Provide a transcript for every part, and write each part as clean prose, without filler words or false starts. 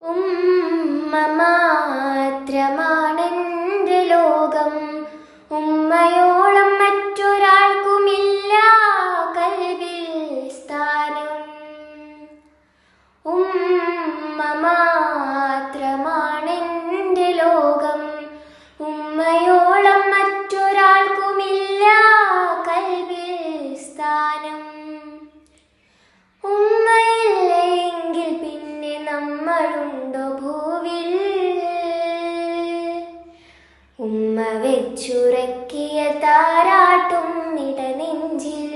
ഉമ്മ മാത്രമാണെന്റെ ലോകം, ഉമ്മയോളം മറ്റൊരാൾക്കുമില്ല കൽവിൽ സ്ഥാനം. ഉമ്മ മാത്രമാണെന്റെ ലോകം, ഉമ്മയോളം മറ്റൊരാൾക്കുമില്ല കൽവിൽ സ്ഥാനം. ഉമ്മയില്ലെങ്കിൽ പിന്നെ നമ്മളുണ്ടോ ഭൂവിൽ? ഉമ്മ വെച്ചുറക്കിയ താരാട്ടും ഇടനെഞ്ചിൽ.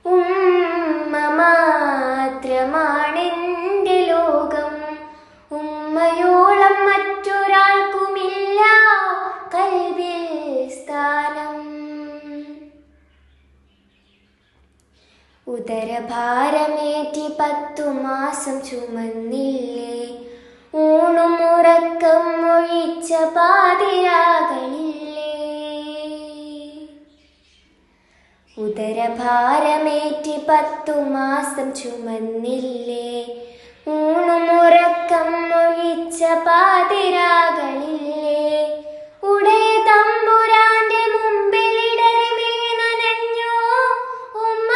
ഉമ്മ മാത്രമാണെന്റെ ലോകം, ഉമ്മയോളം മറ്റൊരാൾക്കുമില്ല കൽവിൽ സ്ഥാനം. ഉദരഭാരമേറ്റി 10 മാസം ചുമന്നില്ലേ, ഊണും ഉറക്കം ഒഴിച്ച പാതിരാകളില്ലേ. ഉദരഭാരമേറ്റി 10 മാസം ചുമന്നില്ലേ, ഊണും ഉറക്കം ഒഴിച്ച പാതിരാകളില്ലേ. ഉടയ തമ്പുരാന്റെ മുമ്പിലിടറി നനഞ്ഞോ, ഉമ്മ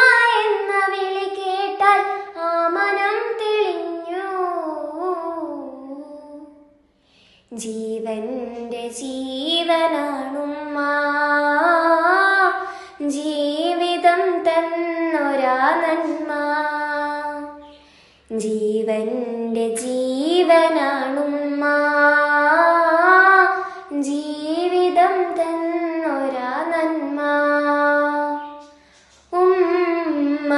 എന്ന വിളി കേട്ടാൽ ആ മനം തെളിഞ്ഞു. ജീവന്റെ ജീവനാണുമ്മ, ജീവിതം തന്നൊരാ നന്മ. ജീവന്റെ ജീവനാണുമ്മ, ജീവിതം തന്നൊരാ നന്മ. ഉമ്മ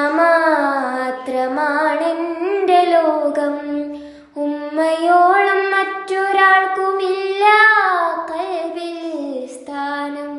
മാത്രമാണെന്റെ ലോകം, ഉമ്മയോളം മറ്റൊരാൾക്കുമില്ല കൽവിൽ സ്ഥാനം.